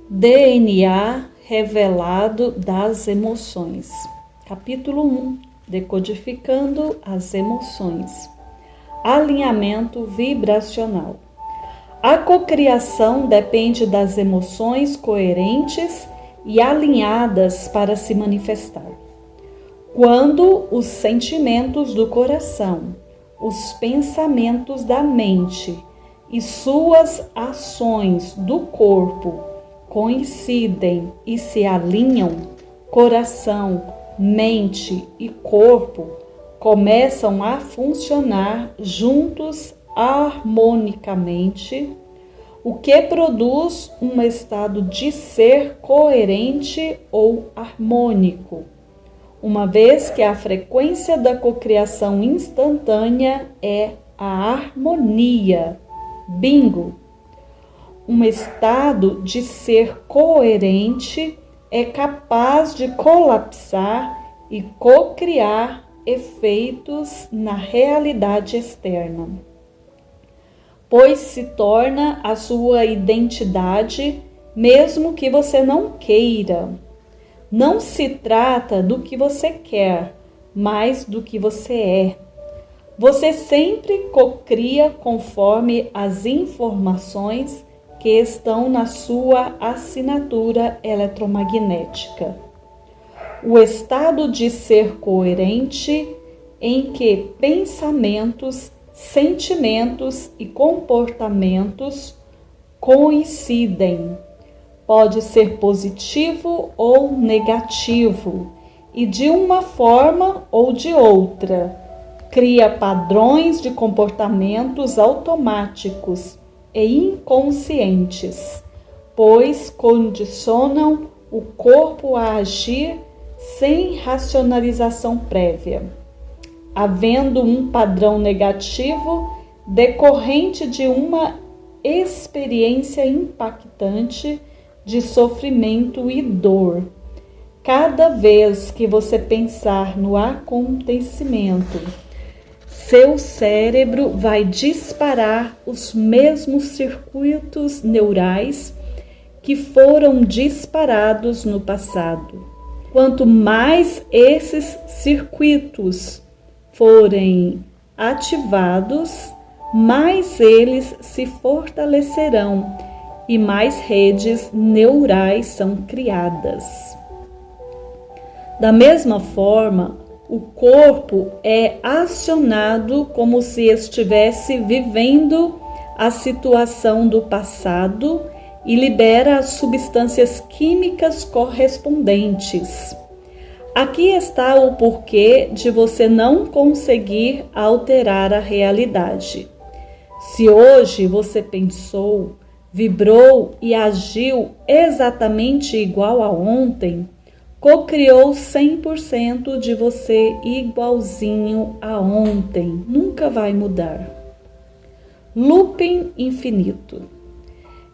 DNA revelado das emoções. Capítulo 1. Decodificando as emoções. Alinhamento vibracional. A cocriação depende das emoções coerentes e alinhadas para se manifestar. Quando os sentimentos do coração, os pensamentos da mente e suas ações do corpo coincidem e se alinham, coração, mente e corpo começam a funcionar juntos harmonicamente, o que produz um estado de ser coerente ou harmônico, uma vez que a frequência da cocriação instantânea é a harmonia. Bingo! Um estado de ser coerente é capaz de colapsar e cocriar efeitos na realidade externa, pois se torna a sua identidade, mesmo que você não queira. Não se trata do que você quer, mas do que você é. Você sempre cocria conforme as informações que estão na sua assinatura eletromagnética. O estado de ser coerente em que pensamentos, sentimentos e comportamentos coincidem. Pode ser positivo ou negativo, e de uma forma ou de outra, cria padrões de comportamentos automáticos e inconscientes, pois condicionam o corpo a agir sem racionalização prévia. Havendo um padrão negativo decorrente de uma experiência impactante de sofrimento e dor. Cada vez que você pensar no acontecimento, seu cérebro vai disparar os mesmos circuitos neurais que foram disparados no passado. Quanto mais esses circuitos forem ativados, mais eles se fortalecerão e mais redes neurais são criadas. Da mesma forma, o corpo é acionado como se estivesse vivendo a situação do passado e libera as substâncias químicas correspondentes. Aqui está o porquê de você não conseguir alterar a realidade. Se hoje você pensou, vibrou e agiu exatamente igual a ontem, cocriou 100% de você igualzinho a ontem. Nunca vai mudar. Looping infinito.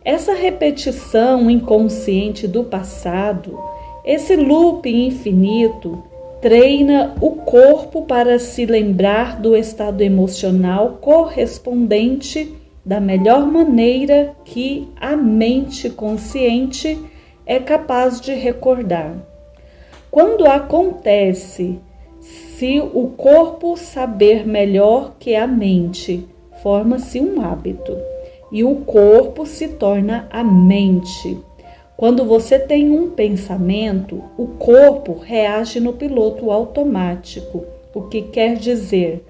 Essa repetição inconsciente do passado, esse looping infinito, treina o corpo para se lembrar do estado emocional correspondente da melhor maneira que a mente consciente é capaz de recordar. Quando acontece, se o corpo saber melhor que a mente, forma-se um hábito e o corpo se torna a mente. Quando você tem um pensamento, o corpo reage no piloto automático, o que quer dizer,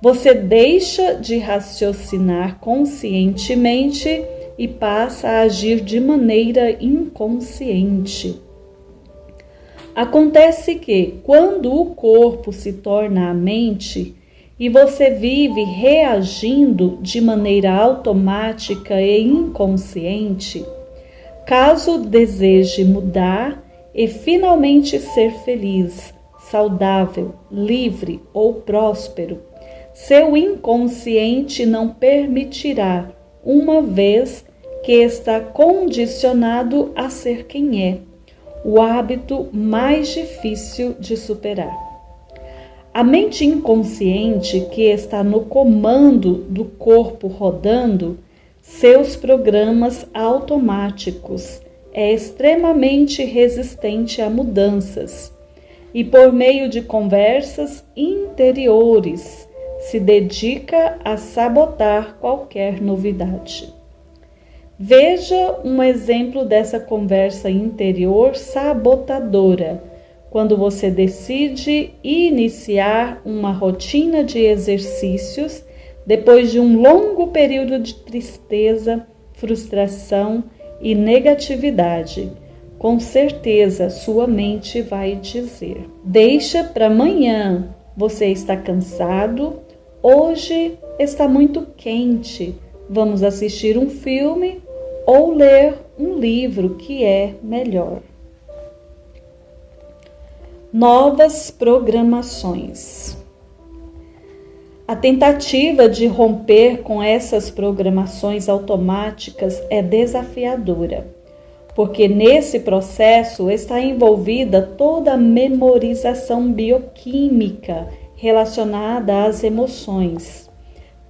você deixa de raciocinar conscientemente e passa a agir de maneira inconsciente. Acontece que, quando o corpo se torna a mente e você vive reagindo de maneira automática e inconsciente, caso deseje mudar e finalmente ser feliz, saudável, livre ou próspero, seu inconsciente não permitirá, uma vez que está condicionado a ser quem é, o hábito mais difícil de superar. A mente inconsciente que está no comando do corpo rodando seus programas automáticos é extremamente resistente a mudanças e, por meio de conversas interiores, se dedica a sabotar qualquer novidade. Veja um exemplo dessa conversa interior sabotadora, quando você decide iniciar uma rotina de exercícios depois de um longo período de tristeza, frustração e negatividade. Com certeza, sua mente vai dizer: deixa para amanhã, você está cansado, hoje está muito quente, vamos assistir um filme ou ler um livro que é melhor. Novas programações. A tentativa de romper com essas programações automáticas é desafiadora, porque nesse processo está envolvida toda a memorização bioquímica relacionada às emoções,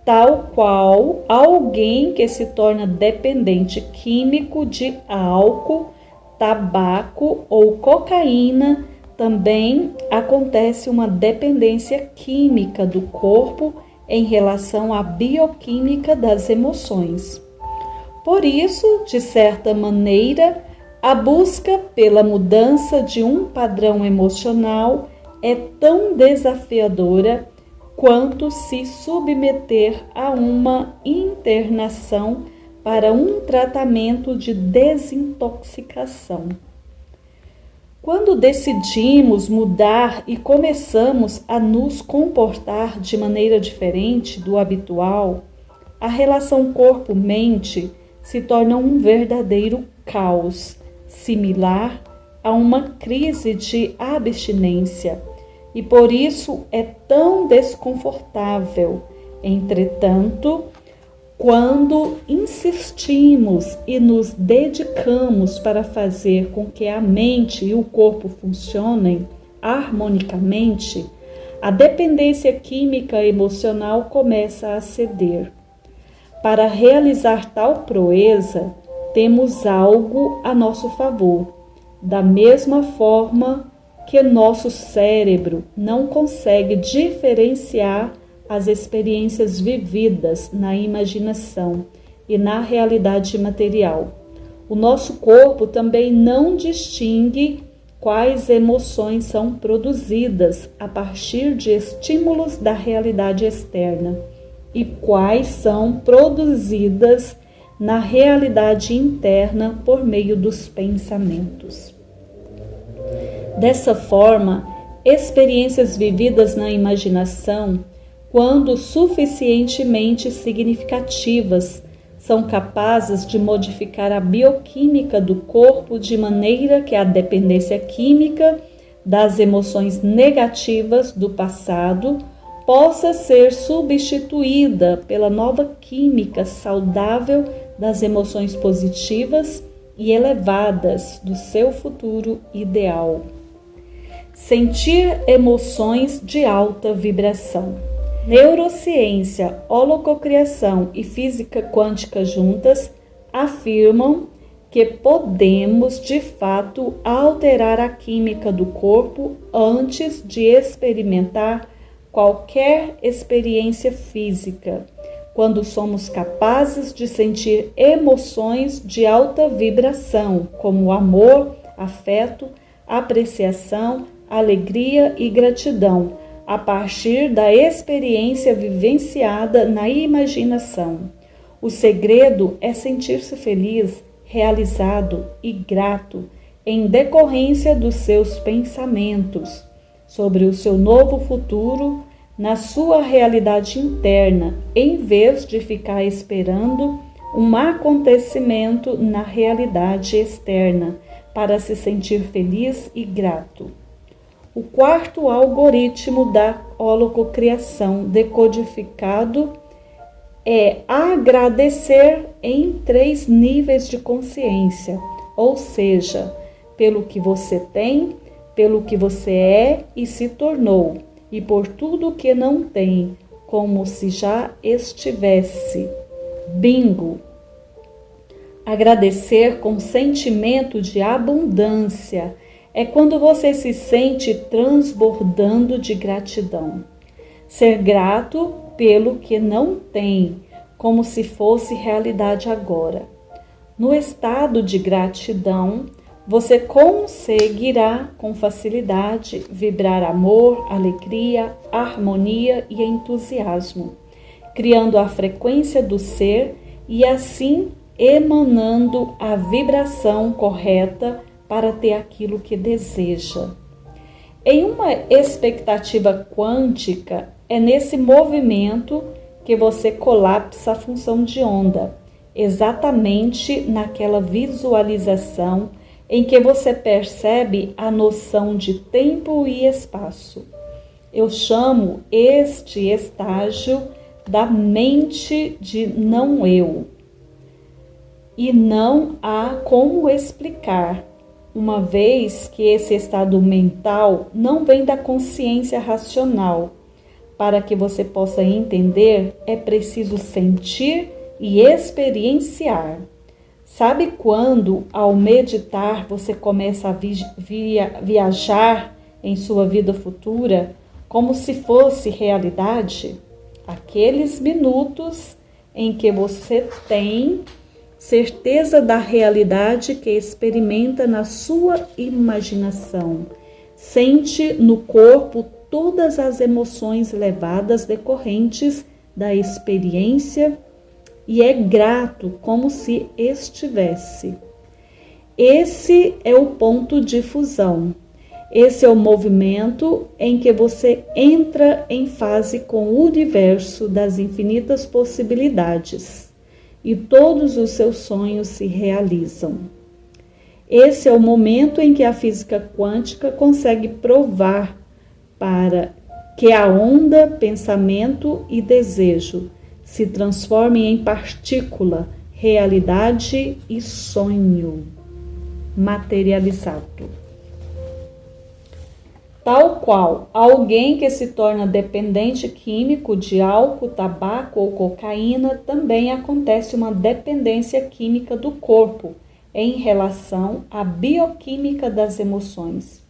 tal qual alguém que se torna dependente químico de álcool, tabaco ou cocaína. Também acontece uma dependência química do corpo em relação à bioquímica das emoções. Por isso, de certa maneira, a busca pela mudança de um padrão emocional é tão desafiadora quanto se submeter a uma internação para um tratamento de desintoxicação. Quando decidimos mudar e começamos a nos comportar de maneira diferente do habitual, a relação corpo-mente se torna um verdadeiro caos, similar a uma crise de abstinência, e por isso é tão desconfortável. Entretanto, quando insistimos e nos dedicamos para fazer com que a mente e o corpo funcionem harmonicamente, a dependência química e emocional começa a ceder. Para realizar tal proeza, temos algo a nosso favor. Da mesma forma que nosso cérebro não consegue diferenciar as experiências vividas na imaginação e na realidade material, o nosso corpo também não distingue quais emoções são produzidas a partir de estímulos da realidade externa e quais são produzidas na realidade interna por meio dos pensamentos. Dessa forma, experiências vividas na imaginação, quando suficientemente significativas, são capazes de modificar a bioquímica do corpo de maneira que a dependência química das emoções negativas do passado possa ser substituída pela nova química saudável das emoções positivas e elevadas do seu futuro ideal. Sentir emoções de alta vibração. Neurociência, holococriação e física quântica juntas afirmam que podemos, de fato, alterar a química do corpo antes de experimentar qualquer experiência física, quando somos capazes de sentir emoções de alta vibração, como amor, afeto, apreciação, alegria e gratidão, a partir da experiência vivenciada na imaginação. O segredo é sentir-se feliz, realizado e grato em decorrência dos seus pensamentos sobre o seu novo futuro na sua realidade interna, em vez de ficar esperando um acontecimento na realidade externa para se sentir feliz e grato. O quarto algoritmo da holococriação decodificado é agradecer em 3 níveis de consciência, ou seja, pelo que você tem, pelo que você é e se tornou, e por tudo que não tem, como se já estivesse. Bingo! Agradecer com sentimento de abundância é quando você se sente transbordando de gratidão. Ser grato pelo que não tem, como se fosse realidade agora. No estado de gratidão, você conseguirá com facilidade vibrar amor, alegria, harmonia e entusiasmo, criando a frequência do ser e assim emanando a vibração correta para ter aquilo que deseja. Em uma expectativa quântica, é nesse movimento que você colapsa a função de onda, exatamente naquela visualização em que você percebe a noção de tempo e espaço. Eu chamo este estágio da mente de não eu. E não há como explicar, uma vez que esse estado mental não vem da consciência racional. Para que você possa entender, é preciso sentir e experienciar. Sabe quando, ao meditar, você começa a viajar em sua vida futura como se fosse realidade? Aqueles minutos em que você tem certeza da realidade que experimenta na sua imaginação. Sente no corpo todas as emoções levadas decorrentes da experiência e é grato como se estivesse. Esse é o ponto de fusão. Esse é o movimento em que você entra em fase com o universo das infinitas possibilidades e todos os seus sonhos se realizam. Esse é o momento em que a física quântica consegue provar para que a onda, pensamento e desejo se transformem em partícula, realidade e sonho materializado. Tal qual alguém que se torna dependente químico de álcool, tabaco ou cocaína, também acontece uma dependência química do corpo em relação à bioquímica das emoções.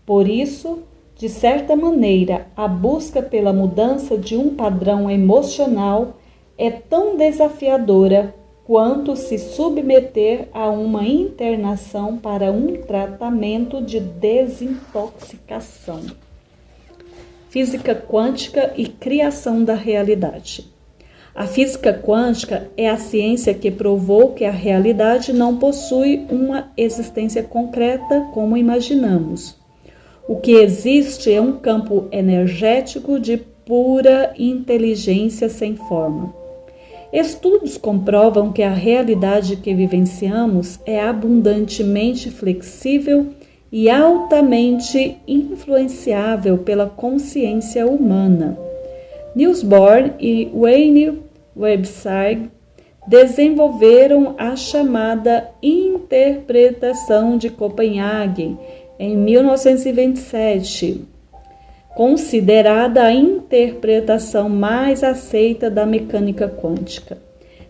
Por isso, de certa maneira, a busca pela mudança de um padrão emocional é tão desafiadora quanto se submeter a uma internação para um tratamento de desintoxicação. Física quântica e criação da realidade. A física quântica é a ciência que provou que a realidade não possui uma existência concreta como imaginamos. O que existe é um campo energético de pura inteligência sem forma. Estudos comprovam que a realidade que vivenciamos é abundantemente flexível e altamente influenciável pela consciência humana. Niels Bohr e Wayne Webster desenvolveram a chamada interpretação de Copenhague em 1927, considerada a interpretação mais aceita da mecânica quântica.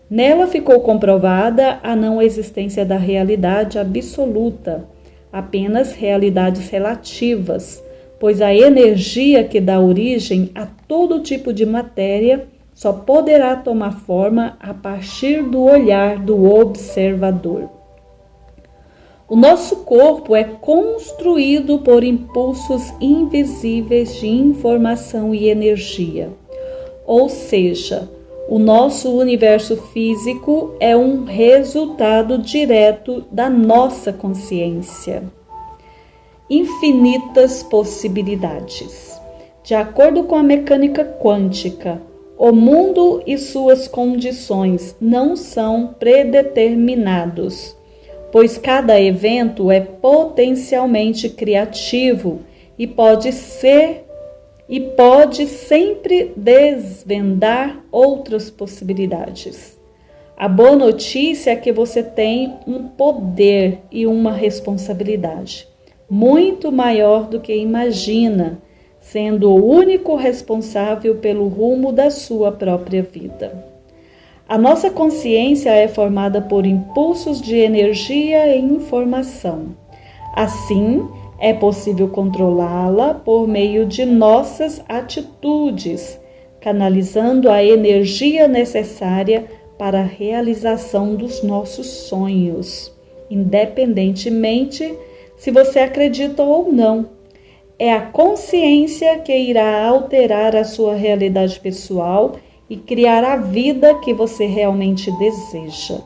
Nela ficou comprovada a não existência da realidade absoluta, apenas realidades relativas, pois a energia que dá origem a todo tipo de matéria só poderá tomar forma a partir do olhar do observador. O nosso corpo é construído por impulsos invisíveis de informação e energia. Ou seja, o nosso universo físico é um resultado direto da nossa consciência. Infinitas possibilidades. De acordo com a mecânica quântica, o mundo e suas condições não são predeterminados, pois cada evento é potencialmente criativo e pode sempre desvendar outras possibilidades. A boa notícia é que você tem um poder e uma responsabilidade muito maior do que imagina, sendo o único responsável pelo rumo da sua própria vida. A nossa consciência é formada por impulsos de energia e informação. Assim, é possível controlá-la por meio de nossas atitudes, canalizando a energia necessária para a realização dos nossos sonhos, independentemente se você acredita ou não. É a consciência que irá alterar a sua realidade pessoal e criar a vida que você realmente deseja.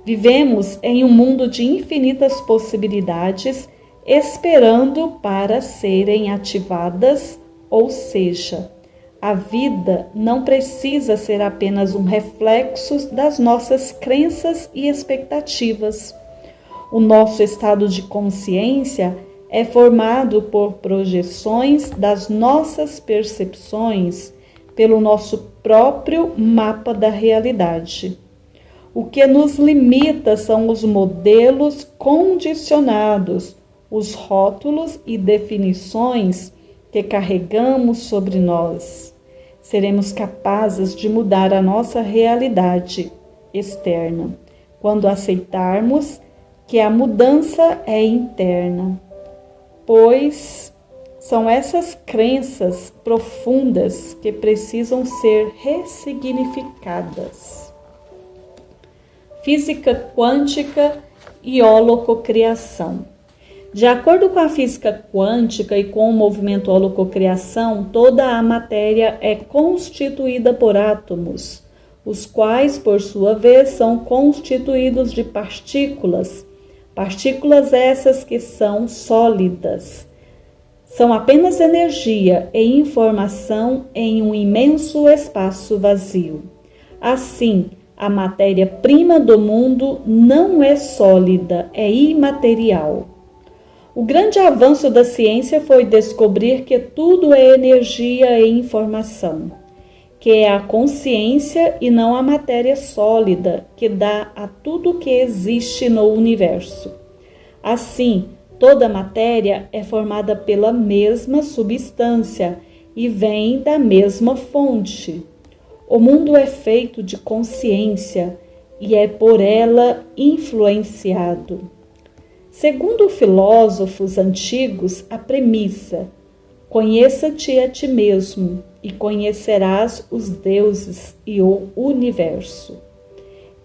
Vivemos em um mundo de infinitas possibilidades, esperando para serem ativadas, ou seja, a vida não precisa ser apenas um reflexo das nossas crenças e expectativas. O nosso estado de consciência é formado por projeções das nossas percepções pelo nosso próprio mapa da realidade. O que nos limita são os modelos condicionados, os rótulos e definições que carregamos sobre nós. Seremos capazes de mudar a nossa realidade externa quando aceitarmos que a mudança é interna, pois são essas crenças profundas que precisam ser ressignificadas. Física quântica e holococriação. De acordo com a física quântica e com o movimento holococriação, toda a matéria é constituída por átomos, os quais, por sua vez, são constituídos de partículas. Partículas essas que são sólidas. São apenas energia e informação em um imenso espaço vazio. Assim, a matéria-prima do mundo não é sólida, é imaterial. O grande avanço da ciência foi descobrir que tudo é energia e informação, que é a consciência e não a matéria sólida que dá a tudo que existe no universo. Assim, toda matéria é formada pela mesma substância e vem da mesma fonte. O mundo é feito de consciência e é por ela influenciado. Segundo filósofos antigos, a premissa: conheça-te a ti mesmo e conhecerás os deuses e o universo.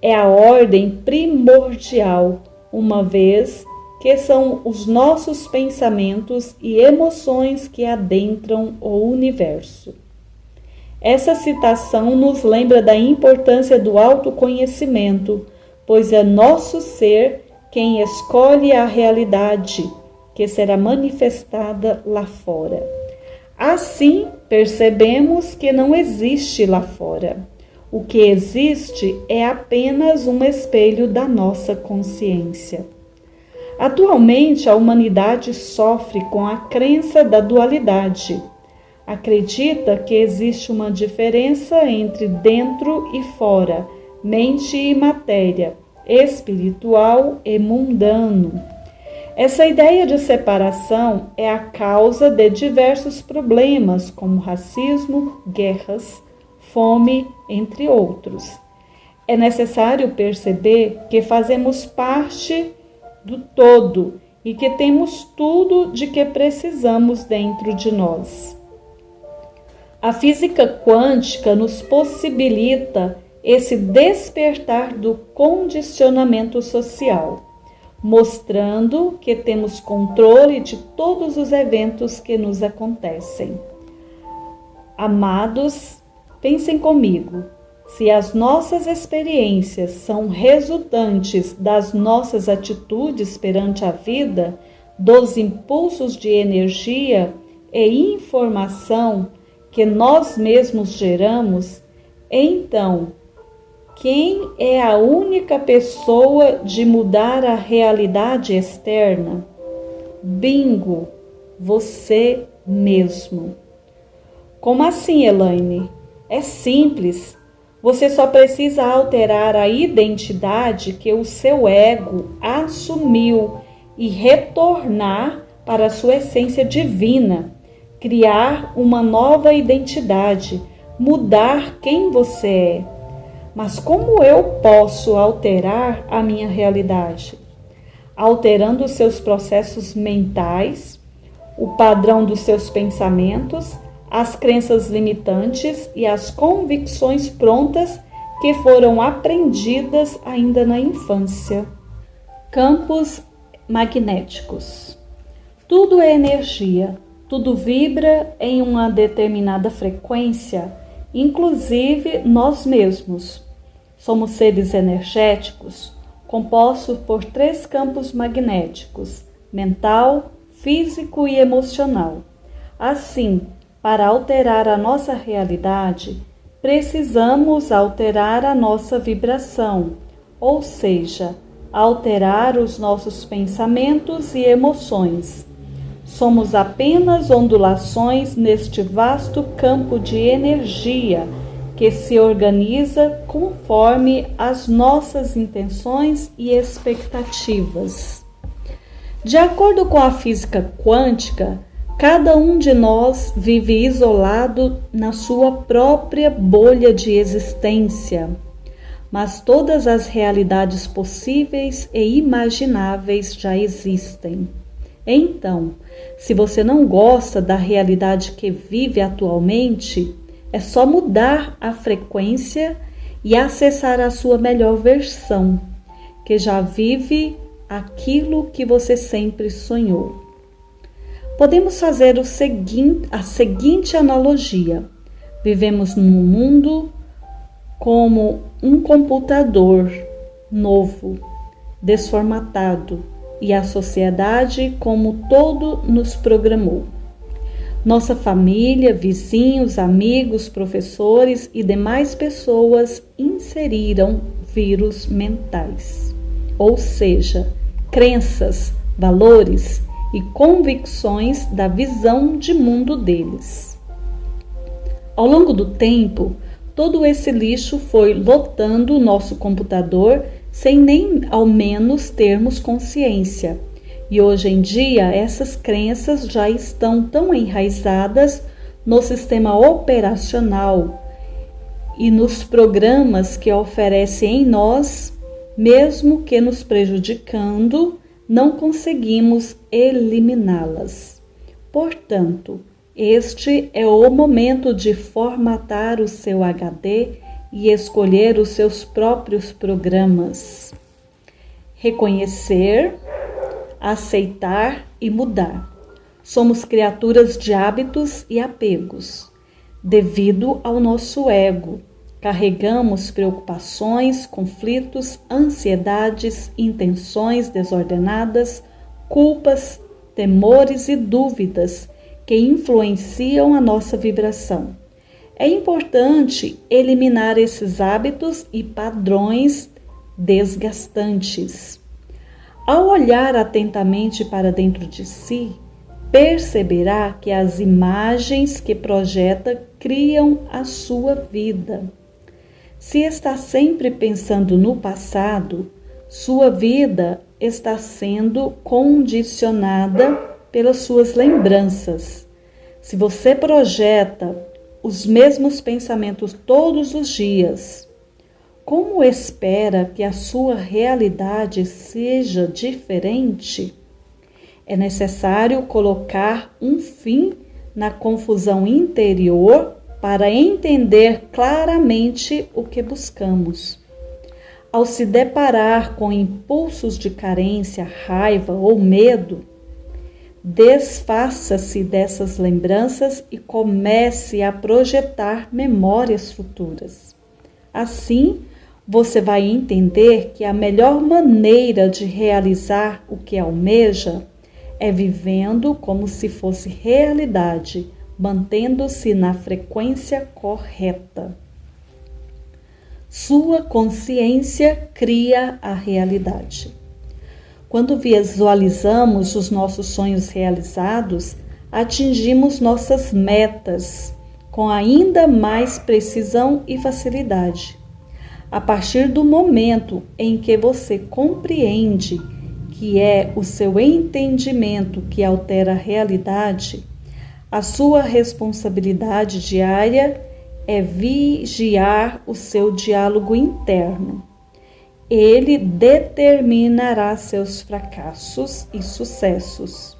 É a ordem primordial, uma vez que são os nossos pensamentos e emoções que adentram o universo. Essa citação nos lembra da importância do autoconhecimento, pois é nosso ser quem escolhe a realidade que será manifestada lá fora. Assim, percebemos que não existe lá fora. O que existe é apenas um espelho da nossa consciência. Atualmente, a humanidade sofre com a crença da dualidade. Acredita que existe uma diferença entre dentro e fora, mente e matéria, espiritual e mundano. Essa ideia de separação é a causa de diversos problemas, como racismo, guerras, fome, entre outros. É necessário perceber que fazemos parte do todo e que temos tudo de que precisamos dentro de nós. A física quântica nos possibilita esse despertar do condicionamento social, mostrando que temos controle de todos os eventos que nos acontecem. Amados, pensem comigo, se as nossas experiências são resultantes das nossas atitudes perante a vida, dos impulsos de energia e informação que nós mesmos geramos, então, quem é a única pessoa de mudar a realidade externa? Bingo! Você mesmo. Como assim, Elaine? É simples. Você só precisa alterar a identidade que o seu ego assumiu e retornar para a sua essência divina. Criar uma nova identidade, mudar quem você é. Mas como eu posso alterar a minha realidade? Alterando os seus processos mentais, o padrão dos seus pensamentos, as crenças limitantes e as convicções prontas que foram aprendidas ainda na infância. Campos magnéticos. Tudo é energia, tudo vibra em uma determinada frequência, inclusive nós mesmos. Somos seres energéticos, compostos por 3 campos magnéticos: mental, físico e emocional. Assim, para alterar a nossa realidade, precisamos alterar a nossa vibração, ou seja, alterar os nossos pensamentos e emoções. Somos apenas ondulações neste vasto campo de energia que se organiza conforme as nossas intenções e expectativas. De acordo com a física quântica, cada um de nós vive isolado na sua própria bolha de existência, mas todas as realidades possíveis e imagináveis já existem. Então, se você não gosta da realidade que vive atualmente, é só mudar a frequência e acessar a sua melhor versão, que já vive aquilo que você sempre sonhou. Podemos fazer a seguinte analogia. Vivemos num mundo como um computador novo, desformatado, e a sociedade como todo nos programou. Nossa família, vizinhos, amigos, professores e demais pessoas inseriram vírus mentais, ou seja, crenças, valores e convicções da visão de mundo deles. Ao longo do tempo, todo esse lixo foi lotando o nosso computador sem nem ao menos termos consciência. E hoje em dia, essas crenças já estão tão enraizadas no sistema operacional e nos programas que oferecem em nós, mesmo que nos prejudicando, não conseguimos eliminá-las. Portanto, este é o momento de formatar o seu HD e escolher os seus próprios programas. Reconhecer, aceitar e mudar. Somos criaturas de hábitos e apegos. Devido ao nosso ego, carregamos preocupações, conflitos, ansiedades, intenções desordenadas, culpas, temores e dúvidas que influenciam a nossa vibração. É importante eliminar esses hábitos e padrões desgastantes. Ao olhar atentamente para dentro de si, perceberá que as imagens que projeta criam a sua vida. Se está sempre pensando no passado, sua vida está sendo condicionada pelas suas lembranças. Se você projeta os mesmos pensamentos todos os dias, como espera que a sua realidade seja diferente? É necessário colocar um fim na confusão interior para entender claramente o que buscamos. Ao se deparar com impulsos de carência, raiva ou medo, desfaça-se dessas lembranças e comece a projetar memórias futuras. Assim, você vai entender que a melhor maneira de realizar o que almeja é vivendo como se fosse realidade, mantendo-se na frequência correta. Sua consciência cria a realidade. Quando visualizamos os nossos sonhos realizados, atingimos nossas metas com ainda mais precisão e facilidade. A partir do momento em que você compreende que é o seu entendimento que altera a realidade, a sua responsabilidade diária é vigiar o seu diálogo interno. Ele determinará seus fracassos e sucessos.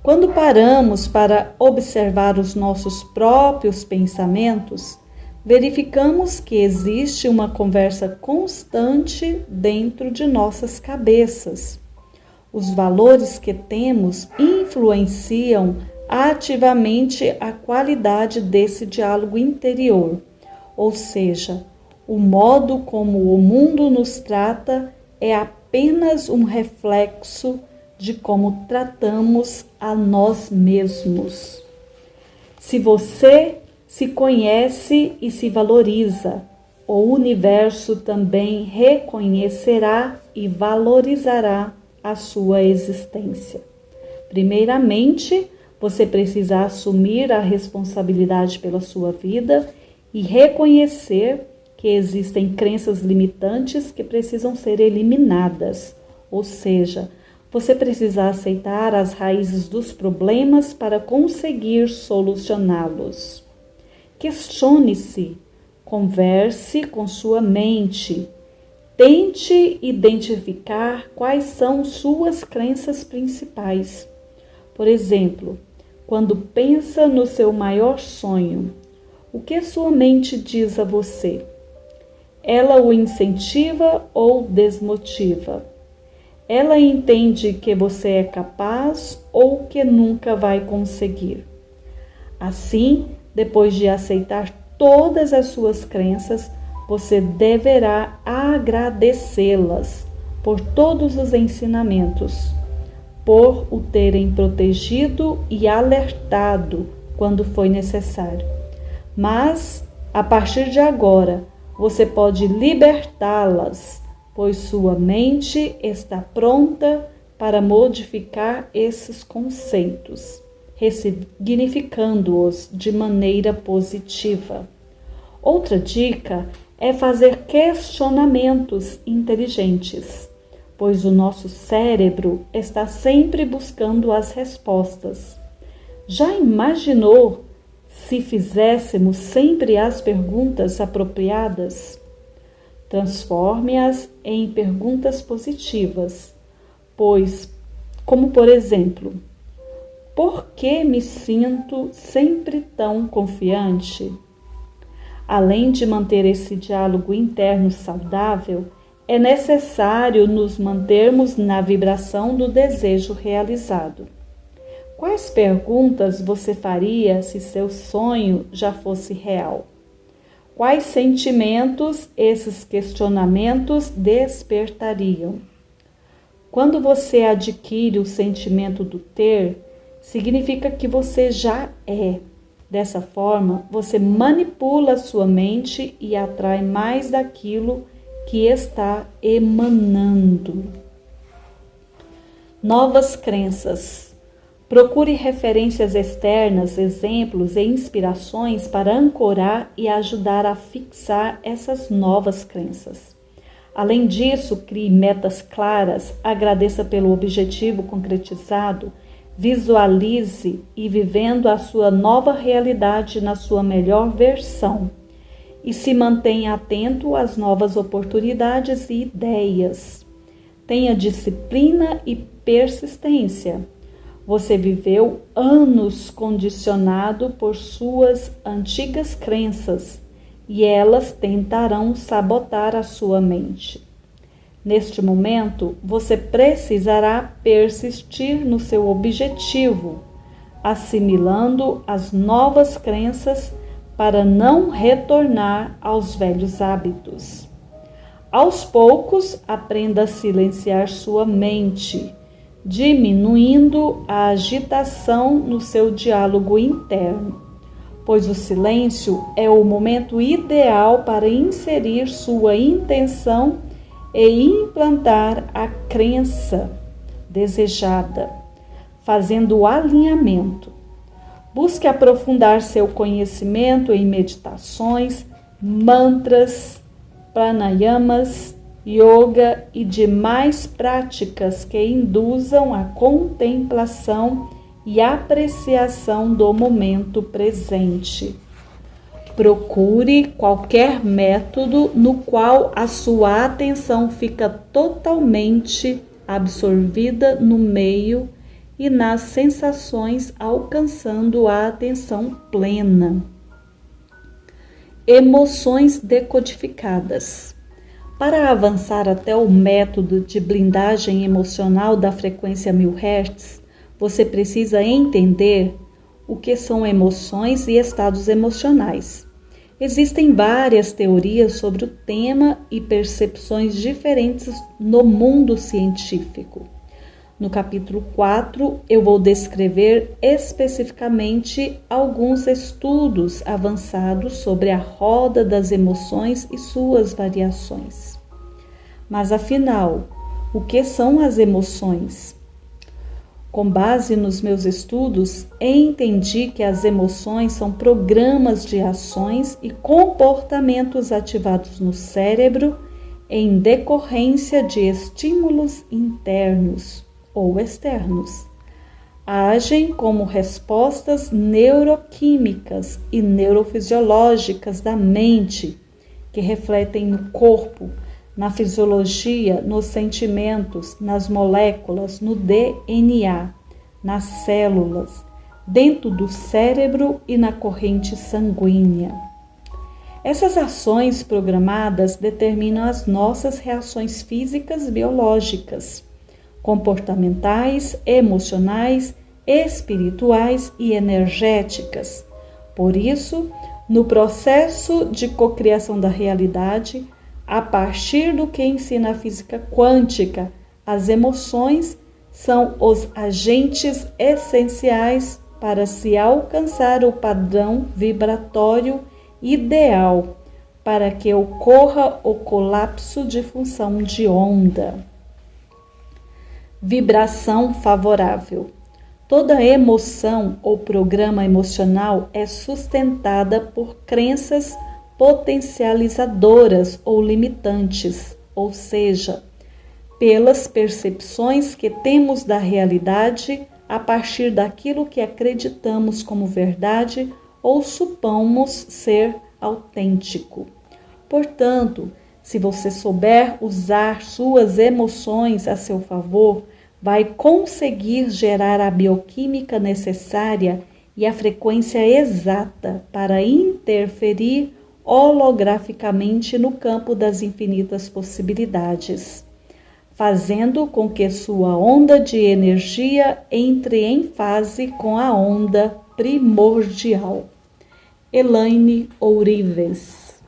Quando paramos para observar os nossos próprios pensamentos, verificamos que existe uma conversa constante dentro de nossas cabeças. Os valores que temos influenciam ativamente a qualidade desse diálogo interior, ou seja, o modo como o mundo nos trata é apenas um reflexo de como tratamos a nós mesmos. Se você se conhece e se valoriza, o universo também reconhecerá e valorizará a sua existência. Primeiramente, você precisa assumir a responsabilidade pela sua vida e reconhecer que existem crenças limitantes que precisam ser eliminadas, ou seja, você precisa aceitar as raízes dos problemas para conseguir solucioná-los. Questione-se, converse com sua mente, tente identificar quais são suas crenças principais. Por exemplo, quando pensa no seu maior sonho, o que sua mente diz a você? Ela o incentiva ou desmotiva? Ela entende que você é capaz ou que nunca vai conseguir? Assim, depois de aceitar todas as suas crenças, você deverá agradecê-las por todos os ensinamentos, por o terem protegido e alertado quando foi necessário. Mas, a partir de agora, você pode libertá-las, pois sua mente está pronta para modificar esses conceitos, ressignificando-os de maneira positiva. Outra dica é fazer questionamentos inteligentes, pois o nosso cérebro está sempre buscando as respostas. Já imaginou se fizéssemos sempre as perguntas apropriadas? Transforme-as em perguntas positivas, pois, como por exemplo, por que me sinto sempre tão confiante? Além de manter esse diálogo interno saudável, é necessário nos mantermos na vibração do desejo realizado. Quais perguntas você faria se seu sonho já fosse real? Quais sentimentos esses questionamentos despertariam? Quando você adquire o sentimento do ter, significa que você já é. Dessa forma, você manipula a sua mente e atrai mais daquilo que está emanando. Novas crenças. Procure referências externas, exemplos e inspirações para ancorar e ajudar a fixar essas novas crenças. Além disso, crie metas claras, agradeça pelo objetivo concretizado, visualize e vivendo a sua nova realidade na sua melhor versão e se mantenha atento às novas oportunidades e ideias. Tenha disciplina e persistência. Você viveu anos condicionado por suas antigas crenças e elas tentarão sabotar a sua mente. Neste momento, você precisará persistir no seu objetivo, assimilando as novas crenças para não retornar aos velhos hábitos. Aos poucos, aprenda a silenciar sua mente, diminuindo a agitação no seu diálogo interno, pois o silêncio é o momento ideal para inserir sua intenção e implantar a crença desejada, fazendo o alinhamento. Busque aprofundar seu conhecimento em meditações, mantras, pranayamas, yoga e demais práticas que induzam a contemplação e apreciação do momento presente. Procure qualquer método no qual a sua atenção fica totalmente absorvida no meio e nas sensações, alcançando a atenção plena. Emoções decodificadas. Para avançar até o método de blindagem emocional da frequência 1000 Hz, você precisa entender o que são emoções e estados emocionais. Existem várias teorias sobre o tema e percepções diferentes no mundo científico. No capítulo 4, eu vou descrever especificamente alguns estudos avançados sobre a roda das emoções e suas variações. Mas afinal, o que são as emoções? Com base nos meus estudos, entendi que as emoções são programas de ações e comportamentos ativados no cérebro em decorrência de estímulos internos ou externos. Agem como respostas neuroquímicas e neurofisiológicas da mente, que refletem no corpo, na fisiologia, nos sentimentos, nas moléculas, no DNA, nas células, dentro do cérebro e na corrente sanguínea. Essas ações programadas determinam as nossas reações físicas biológicas, comportamentais, emocionais, espirituais e energéticas. Por isso, no processo de cocriação da realidade, a partir do que ensina a física quântica, as emoções são os agentes essenciais para se alcançar o padrão vibratório ideal para que ocorra o colapso de função de onda. Vibração favorável. Toda emoção ou programa emocional é sustentada por crenças potencializadoras ou limitantes, ou seja, pelas percepções que temos da realidade a partir daquilo que acreditamos como verdade ou supomos ser autêntico. Portanto, se você souber usar suas emoções a seu favor, vai conseguir gerar a bioquímica necessária e a frequência exata para interferir holograficamente no campo das infinitas possibilidades, fazendo com que sua onda de energia entre em fase com a onda primordial. Elaine Ourives.